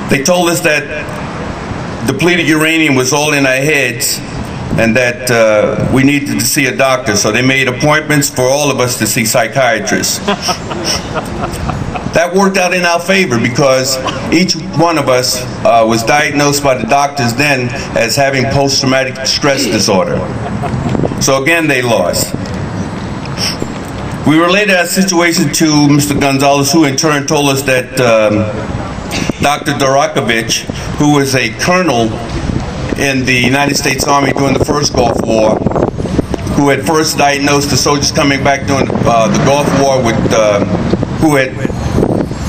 They told us that depleted uranium was all in our heads and that we needed to see a doctor, so they made appointments for all of us to see psychiatrists. That worked out in our favor because each one of us was diagnosed by the doctors then as having post-traumatic stress disorder. So again, they lost. We related our situation to Mr. Gonzalez, who in turn told us that Dr. Darakovich, who was a colonel in the United States Army during the first Gulf War, who had first diagnosed the soldiers coming back during the Gulf War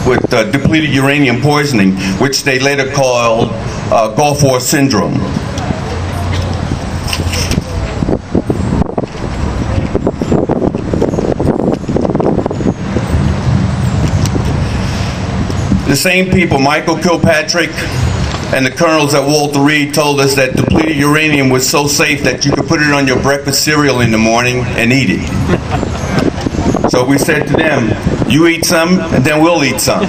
with depleted uranium poisoning, which they later called Gulf War syndrome. The same people, Michael Kilpatrick and the colonels at Walter Reed, told us that depleted uranium was so safe that you could put it on your breakfast cereal in the morning and eat it. So we said to them, you eat some and then we'll eat some.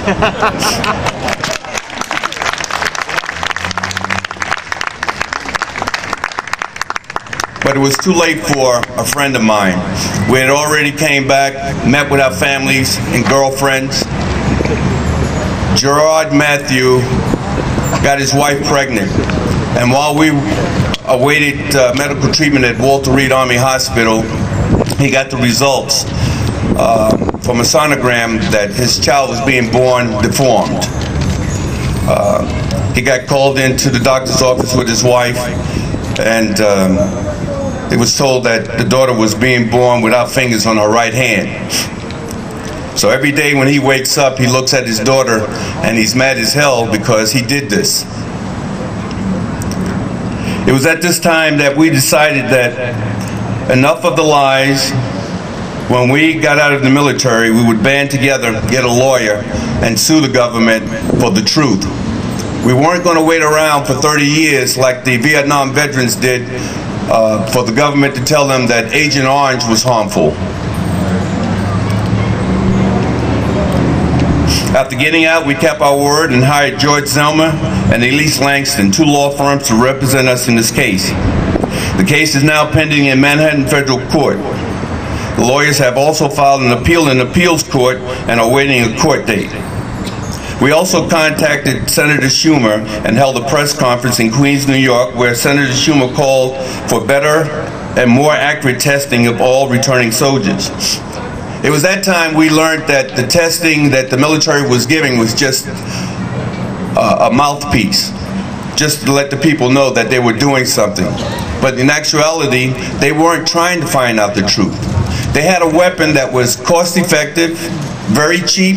But it was too late for a friend of mine. We had already came back, met with our families and girlfriends. Gerard Matthew got his wife pregnant, and while we awaited medical treatment at Walter Reed Army Hospital, he got the results from a sonogram that his child was being born deformed. He got called into the doctor's office with his wife, and it was told that the daughter was being born without fingers on her right hand. So every day when he wakes up, he looks at his daughter and he's mad as hell because he did this. It was at this time that we decided that enough of the lies. When we got out of the military, we would band together, get a lawyer, and sue the government for the truth. We weren't going to wait around for 30 years like the Vietnam veterans did for the government to tell them that Agent Orange was harmful. After getting out, we kept our word and hired George Zelma and Elise Langston, two law firms, to represent us in this case. The case is now pending in Manhattan Federal Court. The lawyers have also filed an appeal in appeals court and are waiting a court date. We also contacted Senator Schumer and held a press conference in Queens, New York, where Senator Schumer called for better and more accurate testing of all returning soldiers. It was that time we learned that the testing that the military was giving was just a mouthpiece, just to let the people know that they were doing something. But in actuality, they weren't trying to find out the truth. They had a weapon that was cost-effective, very cheap,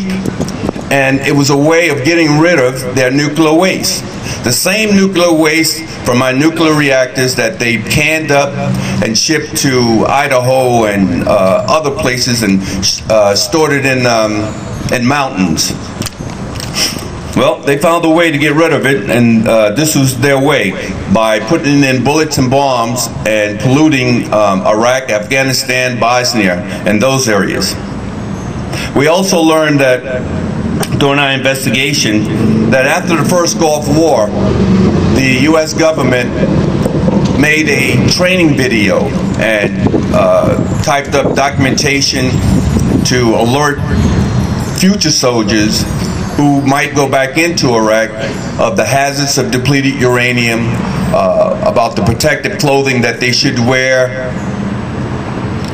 and it was a way of getting rid of their nuclear waste. The same nuclear waste from our nuclear reactors that they canned up and shipped to Idaho and other places and stored it in mountains. Well, they found a way to get rid of it, and this was their way, by putting in bullets and bombs and polluting Iraq, Afghanistan, Bosnia, and those areas. We also learned that during our investigation that after the first Gulf War, the U.S. government made a training video and typed up documentation to alert future soldiers who might go back into Iraq of the hazards of depleted uranium, about the protective clothing that they should wear,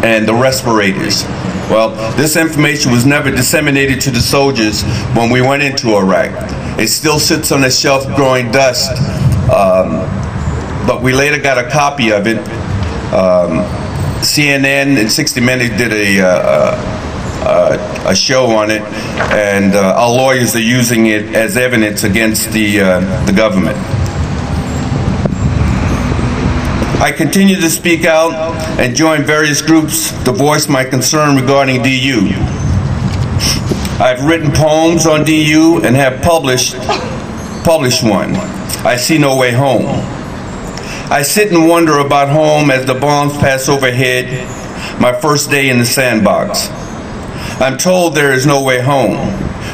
and the respirators. Well, this information was never disseminated to the soldiers when we went into Iraq. It still sits on a shelf growing dust, but we later got a copy of it. CNN and 60 Minutes did a show on it, and our lawyers are using it as evidence against the government. I continue to speak out and join various groups to voice my concern regarding DU. I've written poems on DU and have published one, I See No Way Home. I sit and wonder about home as the bombs pass overhead, my first day in the sandbox. I'm told there is no way home.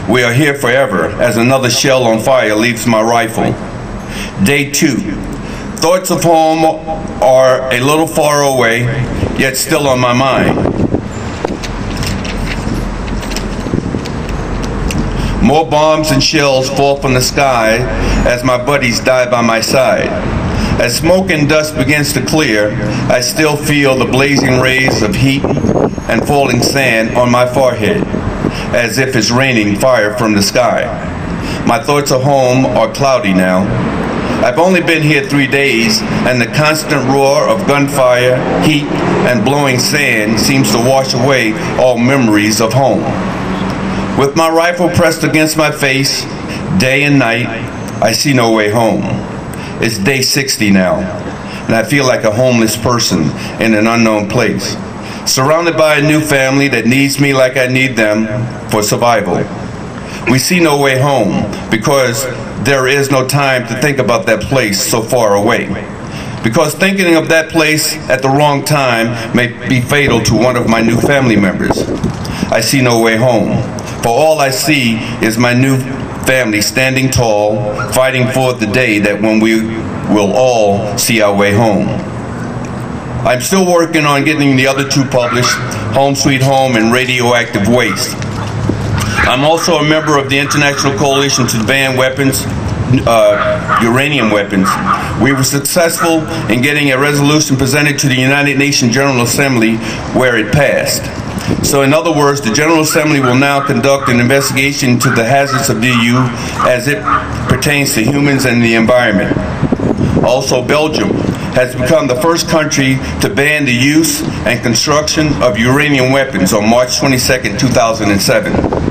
We are here forever as another shell on fire leaves my rifle. Day 2. Thoughts of home are a little far away, yet still on my mind. More bombs and shells fall from the sky as my buddies die by my side. As smoke and dust begins to clear, I still feel the blazing rays of heat and falling sand on my forehead, as if it's raining fire from the sky. My thoughts of home are cloudy now. I've only been here 3 days, and the constant roar of gunfire, heat, and blowing sand seems to wash away all memories of home. With my rifle pressed against my face, day and night, I see no way home. It's day 60 now, and I feel like a homeless person in an unknown place, surrounded by a new family that needs me like I need them for survival. We see no way home because there is no time to think about that place so far away. Because thinking of that place at the wrong time may be fatal to one of my new family members. I see no way home. For all I see is my new family standing tall, fighting for the day that when we will all see our way home. I'm still working on getting the other 2 published, Home Sweet Home and Radioactive Waste. I'm also a member of the International Coalition to Ban Uranium Weapons. We were successful in getting a resolution presented to the United Nations General Assembly where it passed. So in other words, the General Assembly will now conduct an investigation into the hazards of DU as it pertains to humans and the environment. Also, Belgium has become the first country to ban the use and construction of uranium weapons on March 22, 2007.